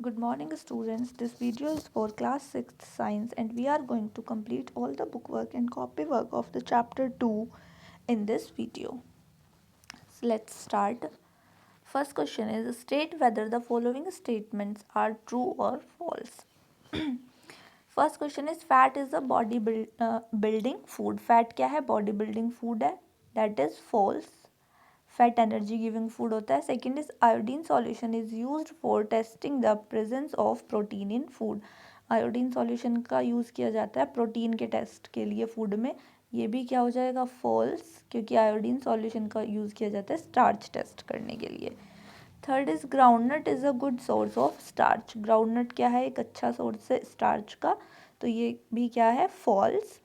Good morning students, this video is for class 6th science and we are going to complete all the bookwork and copy work of the chapter 2 in this video. So let's start. First question is state whether the following statements are true or false. First question is fat is a building food. Fat क्या है? Body building food है. That is false. Fat energy giving food होता है. Second is iodine solution is used for testing the presence of protein in food. Iodine solution का use किया जाता है protein के टेस्ट के लिए फूड में. ये भी क्या हो जाएगा? फॉल्स, क्योंकि आयोडीन सॉल्यूशन का यूज़ किया जाता है स्टार्च टेस्ट करने के लिए. Third is groundnut is a good source of starch. Groundnut क्या है? एक अच्छा सोर्स है स्टार्च का, तो ये भी क्या है? False.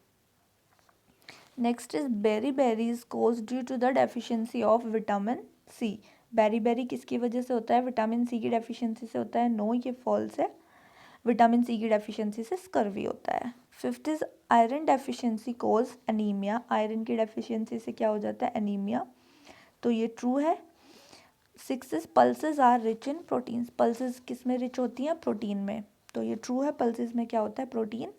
Next is beriberi cause due to the deficiency of vitamin C. Beriberi किसकी वजह से होता है? विटामिन सी की डेफिशिएंसी से होता है. नो, ये फॉल्स है. विटामिन सी की डेफिशिएंसी से स्कर्वी होता है. Fifth is iron deficiency cause anaemia. Iron की डेफिशिएंसी से क्या हो जाता है? एनीमिया, तो ये ट्रू है. Six is pulses are rich in proteins. Pulses किस में रिच होती हैं? प्रोटीन में, तो ये ट्रू है. पल्सेस में क्या होता है? प्रोटीन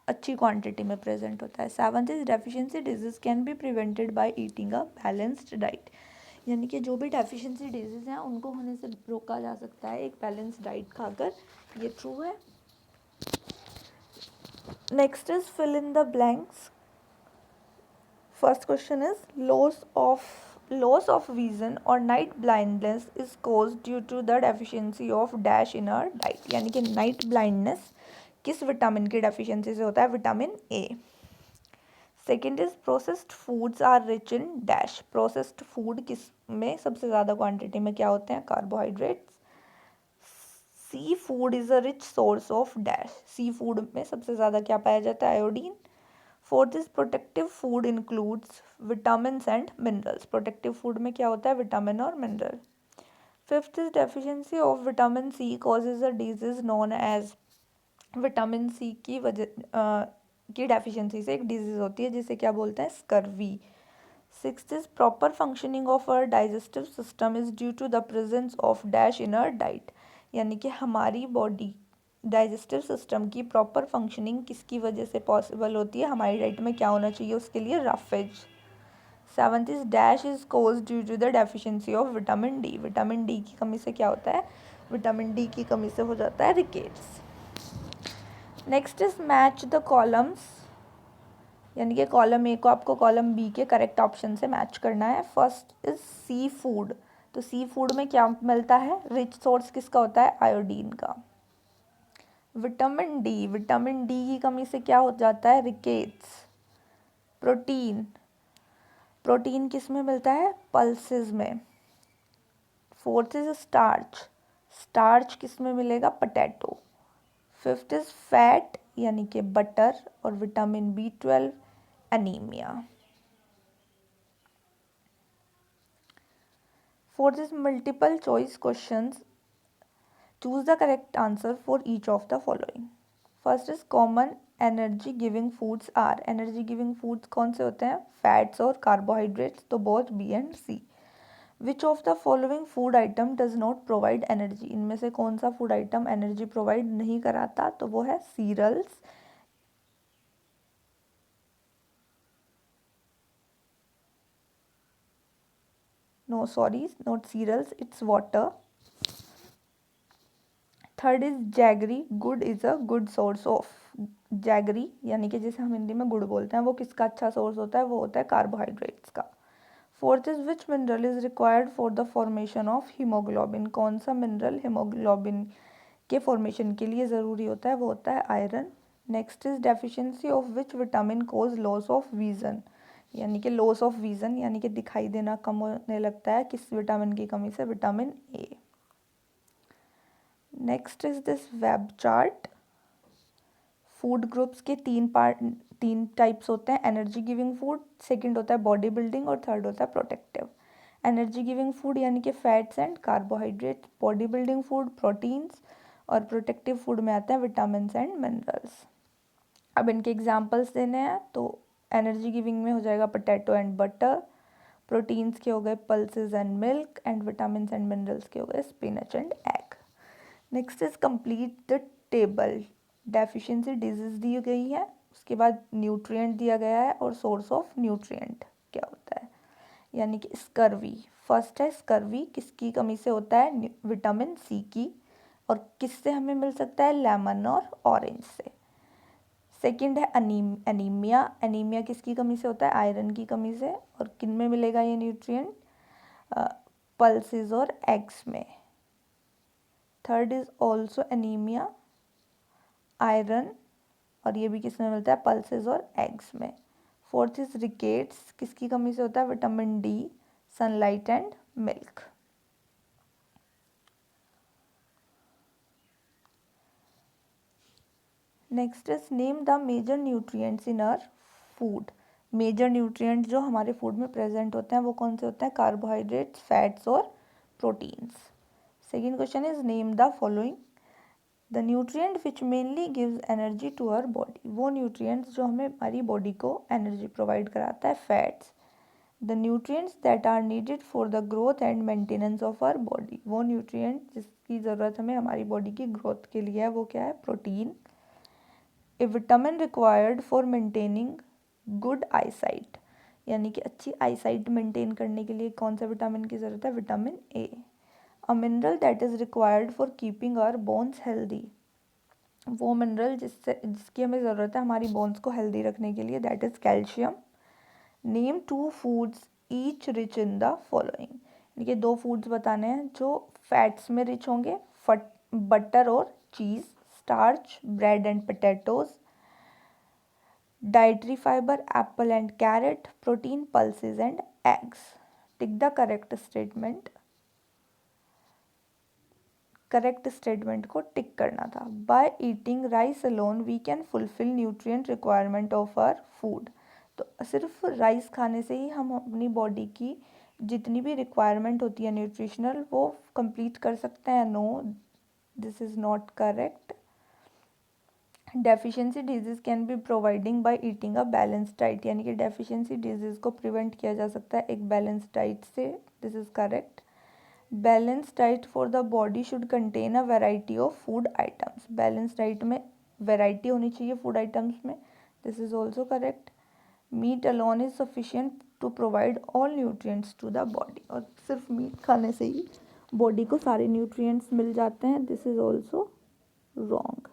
अच्छी क्वांटिटी में प्रेजेंट होता है. Seventh is deficiency disease can be prevented by eating a balanced diet. यानी कि जो भी डेफिशिएंसी डिजीज हैं उनको होने से रोका जा सकता है एक बैलेंस डाइट खाकर. ये ट्रू है. Next is fill in the blanks. First question is loss of vision or night blindness is caused due to the deficiency of dash in our diet. यानी कि नाइट ब्लाइंडनेस किस vitamin की deficiency से होता है? Vitamin A. Second is processed foods are rich in dash. Processed food किस में सबसे ज़्यादा क्वांटिटी में क्या होते हैं? Carbohydrates. Seafood is a rich source of dash. Seafood में सबसे ज़्यादा क्या पाया जाता है? Iodine. Fourth is protective food includes vitamin and minerals. Protective food में क्या होता है? विटामिन और mineral. Fifth is deficiency of vitamin C causes a disease known as. Vitamin C की वजह की डेफिशिएंसी से एक डिजीज होती है जिसे क्या बोलते हैं? Scurvy. Sixth is proper functioning of our digestive system is due to the presence of dash in our diet. यानी कि हमारी बॉडी डाइजेस्टिव सिस्टम की प्रॉपर फंक्शनिंग किसकी वजह से पॉसिबल होती है? हमारी डाइट में क्या होना चाहिए उसके लिए? Roughage. Seventh is dash is cause due to the deficiency of vitamin D. Vitamin D की कमी से क्या होता है? विटामिन डी की कमी से हो जाता है rickets. Next is match the columns. यानी कि कॉलम ए को आपको कॉलम बी के करेक्ट ऑप्शन से मैच करना है. First is seafood. तो सी फूड में क्या मिलता है? रिच सोर्स किसका होता है? आयोडीन का. Vitamin D. विटामिन डी की कमी से क्या हो जाता है? रिकेट्स. प्रोटीन. प्रोटीन किस में मिलता है? पल्सेस में. Fourth is starch. स्टार्च किस में मिलेगा? पोटैटो. फिफ्थ इज फैट यानी कि बटर और vitamin B12 anaemia. Fourth is multiple choice questions. Choose the correct answer for each of the following. First is common energy giving foods are. Energy giving foods कौन से होते हैं? Fats और carbohydrates, तो both B and C. Which of the following food item does not provide energy. इनमें से कौन सा फूड आइटम एनर्जी प्रोवाइड नहीं कराता? तो वो है cereals. No, sorry, not cereals, it's water. Third is jaggery. Gur is a good source of. Jaggery यानी कि जिसे हम हिंदी में गुड़ बोलते हैं, वो किसका अच्छा सोर्स होता है? वो होता है कार्बोहाइड्रेट्स का. Fourth is which mineral is required for the formation of haemoglobin. कौन सा मिनरल हीमोग्लोबिन के फॉर्मेशन के लिए ज़रूरी होता है? वो होता है iron. Next is deficiency of which vitamin cause loss of vision. यानी कि लॉस ऑफ विजन यानी कि दिखाई देना कम होने लगता है किस विटामिन की कमी से? Vitamin A. Next is this web chart. Food groups के तीन टाइप्स होते हैं. एनर्जी गिविंग फूड, सेकंड होता है बॉडी बिल्डिंग और थर्ड होता है प्रोटेक्टिव. एनर्जी गिविंग फूड यानी कि fats and carbohydrates. Body building food proteins और प्रोटेक्टिव फूड में आते हैं विटामिन एंड मिनरल्स. अब इनके एग्जाम्पल्स देने हैं तो एनर्जी गिविंग में हो जाएगा पोटैटो एंड बटर. प्रोटीन्स के हो गए pulses and milk and vitamin and minerals के हो गए spinach and egg. Next is complete the table. Deficiency disease दी गई है, उसके बाद न्यूट्रिएंट दिया गया है और सोर्स ऑफ न्यूट्रिएंट क्या होता है, यानी कि स्कर्वी। फर्स्ट है स्कर्वी, किसकी कमी से होता है, विटामिन सी की, और किससे हमें मिल सकता है, लेमन और ऑरेंज से। सेकंड है एनीमिया। एनीमिया किसकी कमी से होता है, आयरन की कमी से, और किन में मिलेगा ये न्यूट्रिएंट, पल्सेस और एग्स में। Third is also anaemia, iron, और ये भी किस में मिलता है, पल्सेस और एग्स में। फोर्थ इज रिकेट्स, किसकी कमी से होता है, vitamin D, sunlight and milk. Next is name the major nutrients in our food. Major nutrients जो हमारे फूड में प्रेजेंट होते हैं वो कौन से होते हैं, कार्बोहाइड्रेट्स, फैट्स और proteins. Second question is name the following the nutrient which mainly gives energy to our body. वो न्यूट्रिएंट्स जो हमें हमारी बॉडी को एनर्जी प्रोवाइड कराता है, fats. The nutrients that are needed for the growth and maintenance of our body. वो nutrient जिसकी ज़रूरत हमें हमारी बॉडी की ग्रोथ के लिए है वो क्या है, protein. A vitamin required for maintaining good eyesight, यानी कि अच्छी आईसाइट मेंटेन करने के लिए कौन सा विटामिन की ज़रूरत है, vitamin A. A mineral that is required for keeping our bones healthy. वो मिनरल जिसकी हमें ज़रूरत है हमारी बोन्स को हेल्दी रखने के लिए, that is calcium. Name two foods each rich in the following, यानी कि दो फूड्स बताने हैं जो फैट्स में रिच होंगे, बटर और cheese, starch, bread and potatoes, dietary fibre, apple and carrot, protein, pulses and eggs. Tick the correct statement. Correct statement को टिक करना था। By eating rice alone we can fulfil nutrient requirement of our food. तो सिर्फ rice खाने से ही हम अपनी body की जितनी भी रिक्वायरमेंट होती है न्यूट्रिशनल वो कंप्लीट कर सकते हैं, no, this is not correct. Deficiency diseases can be providing by eating a balance diet, यानी कि डेफिशिएंसी डिजीज़ को प्रिवेंट किया जा सकता है एक बैलेंस डाइट से, this is correct. Balance diet for the body should contain a variety of food items. Balance diet में वैरायटी होनी चाहिए फूड आइटम्स में, this is also correct. Meat alone is sufficient to provide all nutrients to the body, और सिर्फ meet खाने से ही body को सारे न्यूट्रिएंट्स मिल जाते हैं, this is also wrong.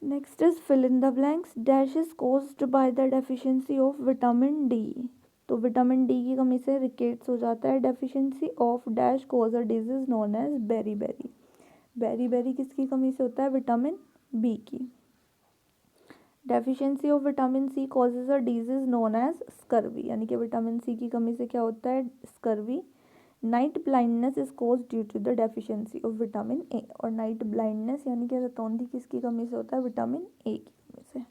Next is fill in the blanks. Dash is caused by the deficiency of vitamin D. तो विटामिन डी की कमी से रिकेट्स हो जाता है। Deficiency of dash cause a disease known as beriberi. Beriberi किसकी कमी से होता है, विटामिन बी की। Deficiency of vitamin C causes a disease known as scurvy, यानी कि विटामिन सी की कमी से क्या होता है, scurvy. Night blindness is cause due to the deficiency of vitamin A. और नाइट ब्लाइंडनेस यानी कि रतौंधी किसकी कमी से होता है, विटामिन ए की कमी से।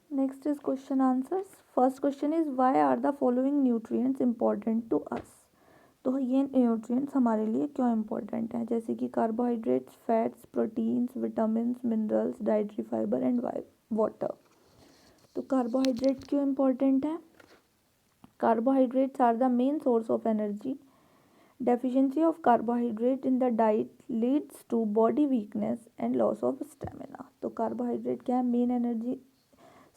Next is question answers. First question is why are the following nutrients important to us. तो ये न्यूट्रिएंट्स हमारे लिए क्यों इंपॉर्टेंट हैं, जैसे कि carbohydrates, fats, proteins, vitamins, minerals, dietary fibre and water. तो कार्बोहाइड्रेट क्यों इंपॉर्टेंट है, carbohydrates are the main source of energy. Deficiency of carbohydrate in the diet leads to body weakness and loss of stamina. तो carbohydrate क्या है, main energy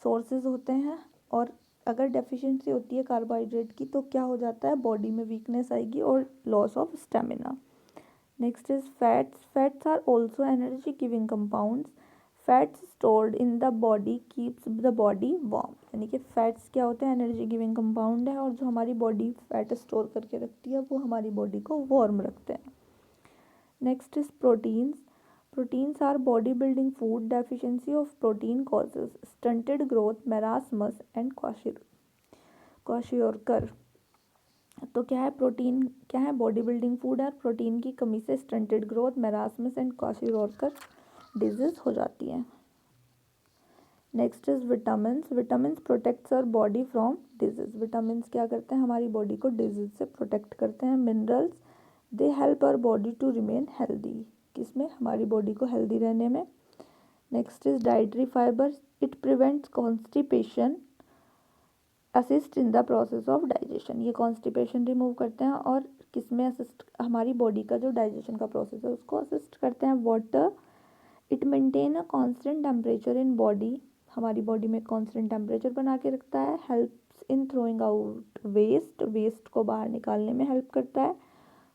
sources होते हैं, और अगर डेफिशिएंसी होती है कार्बोहाइड्रेट की तो क्या हो जाता है, बॉडी में वीकनेस आएगी और loss of stamina. Next is fats. Fats are also energy giving compounds. Fats stored in the body keeps the body warm, यानी कि फैट्स क्या होते हैं, एनर्जी गिविंग कंपाउंड है, और जो हमारी बॉडी फैट स्टोर करके रखती है वो हमारी बॉडी को वार्म रखते हैं। Next is proteins. Proteins are body building food. Deficiency of protein causes stunted growth, marasmus and kwashiorkor। तो क्या है, प्रोटीन क्या है, बॉडी बिल्डिंग फूड है, प्रोटीन की कमी से stunted growth, marasmus and kwashiorkor disease हो जाती है। Next is vitamins. Vitamins protects our body from disease. Vitamins क्या करते हैं, हमारी बॉडी को डिजीज से प्रोटेक्ट करते हैं। Minerals, they help our body to remain healthy, किसमें, हमारी बॉडी को हेल्दी रहने में। Next is dietary fibre. It prevents constipation assist in the process of digestion, ये कॉन्स्टिपेशन रिमूव करते हैं और किसमें असिस्ट, हमारी बॉडी का जो डाइजेशन का प्रोसेस है उसको असिस्ट करते हैं। Water, it maintain a constant temperature in body, हमारी बॉडी में कांस्टेंट टेम्परेचर बना के रखता है। Helps in throwing out waste, waste को बाहर निकालने में हेल्प करता है।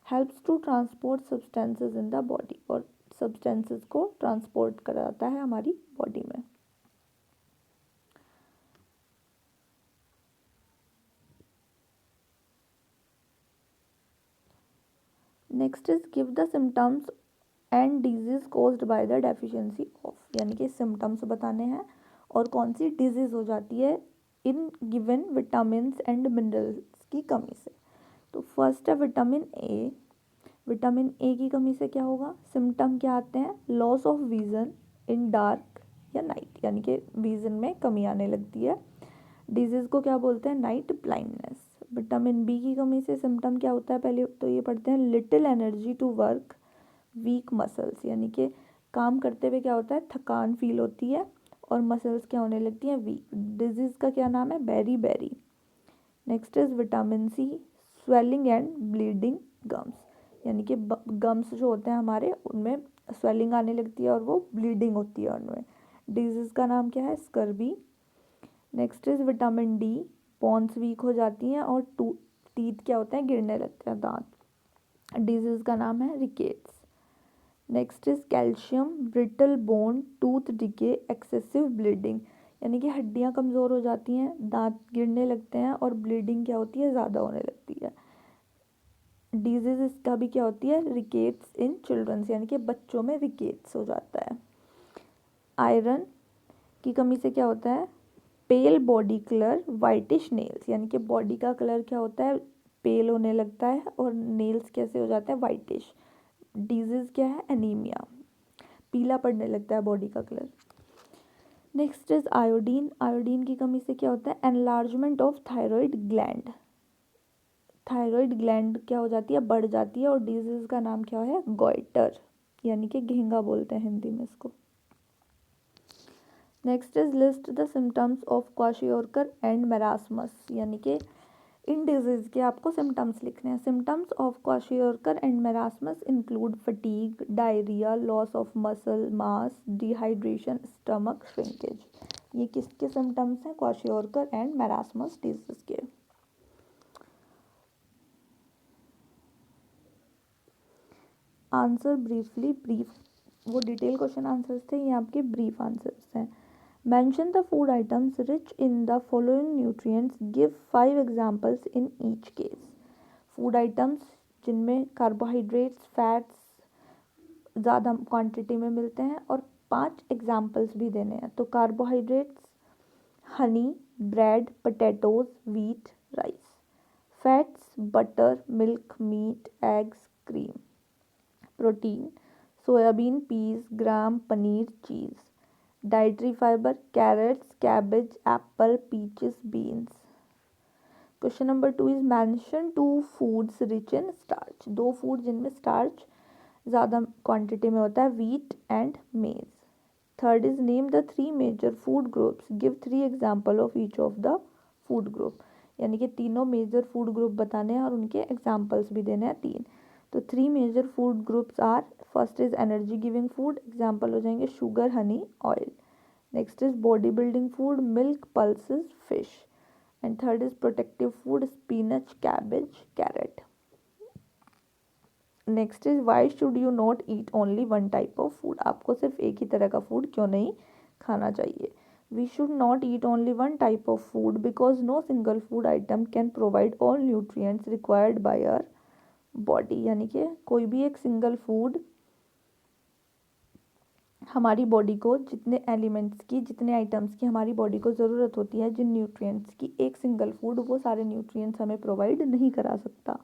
Helps to transport substances in the body, और सब्सटेंसेस को ट्रांसपोर्ट कराता है हमारी बॉडी में। Next is give the symptoms and disease caused by the deficiency of, यानी कि सिम्टम्स बताने हैं और कौन सी डिजीज हो जाती है in given vitamin and minerals की कमी से। तो फर्स्ट है विटामिन ए। विटामिन ए की कमी से क्या होगा, सिम्टम क्या आते हैं, loss of vision in dark या नाइट, यानी कि विजन में कमी आने लगती है। डिजीज़ को क्या बोलते हैं, नाइट ब्लाइंडनेस। विटामिन बी की कमी से सिम्टम क्या होता है, पहले तो ये पढ़ते हैं, little energy to work, weak muscles, यानी कि काम करते हुए क्या होता है, थकान फील होती है और मसल्स क्या होने लगती हैं, वीक। डिजीज़ का क्या नाम है, beriberi. Next is vitamin C, swelling and bleeding gums, यानी कि गम्स जो होते हैं हमारे उनमें स्वेलिंग आने लगती है और वो ब्लीडिंग होती है उनमें। डिजीज़ का नाम क्या है, scurvy. Next is vitamin D, bones weak हो जाती हैं और टीथ क्या होते हैं, गिरने लगते हैं दांत। डिजीज़ का नाम है rickets. Next is calcium, brittle bone, tooth decay, excessive bleeding, यानी कि हड्डियां कमज़ोर हो जाती हैं, दांत गिरने लगते हैं और ब्लीडिंग क्या होती है, ज़्यादा होने लगती है। डिजीज़ इसका भी क्या होती है, रिकेट्स इन चिल्ड्रंस, यानी कि बच्चों में रिकेट्स हो जाता है। आयरन की कमी से क्या होता है, पेल बॉडी कलर, वाइटिश नेल्स, यानी कि बॉडी का कलर क्या होता है, पेल होने लगता है और नेल्स कैसे हो जाते हैं, वाइटिश। डिजीज़ क्या है, एनीमिया, पीला पड़ने लगता है बॉडी का colour. Next is iodine. Iodine की कमी से क्या होता है, enlargement of thyroid gland, thyroid gland क्या हो जाती है, बढ़ जाती है और डिजीज़ का नाम क्या है, गॉइटर, यानी कि घेंगा बोलते हैं हिंदी में इसको। Next is list the symptoms of kwashiorkor and marasmus, यानी कि इन डिजीज़ के आपको सिम्टम्स लिखने हैं। Symptoms of kwashiorkor and marasmus include fatigue, diarrhoea, loss of muscle mass, dehydration, stomach shrinkage. ये किसके सिम्टम्स हैं, क्वाशियोरकर एंड मेरास्मस डिजीज़ के। आंसर ब्रीफली, ब्रीफ वो डिटेल क्वेश्चन आंसर्स थे, ये आपके ब्रीफ आंसर्स हैं। Mention the food items rich in the following nutrients, give 5 examples in each case. Food items जिनमें कार्बोहाइड्रेट्स, फैट्स ज़्यादा quantity में मिलते हैं और 5 एग्जांपल्स भी देने हैं। तो carbohydrates, honey, bread, potatoes, wheat, rice. Fats, butter, milk, meat, eggs, cream. Protein, soyabean, peas, gram, paneer, cheese. Dietary fibre, carrots, cabbage, apple, peaches, beans. Question number 2 is mention 2 foods rich in starch. 2 food जिनमें starch ज़्यादा quantity में होता है, wheat and maize. Third is name the 3 major food groups, give 3 example of each of the food group, यानी कि तीनों major food group बताने हैं और उनके एग्जाम्पल्स भी देने हैं 3। तो 3 major food groups are, first is energy giving food, example हो जाएंगे sugar, honey, oil. Next is body building food, milk, pulses, fish. And third is protective food, spinach, cabbage, carrot. Next is why should you not eat only one type of food, आपको सिर्फ एक ही तरह का food क्यों नहीं खाना चाहिए। We should not eat only one type of food because no single food item can provide all nutrients required by our body, यानी कि कोई भी एक सिंगल फूड हमारी बॉडी को जितने एलिमेंट्स की, जितने आइटम्स की हमारी बॉडी को ज़रूरत होती है, जिन न्यूट्रिएंट्स की, एक सिंगल फूड वो सारे न्यूट्रिएंट्स हमें प्रोवाइड नहीं करा सकता।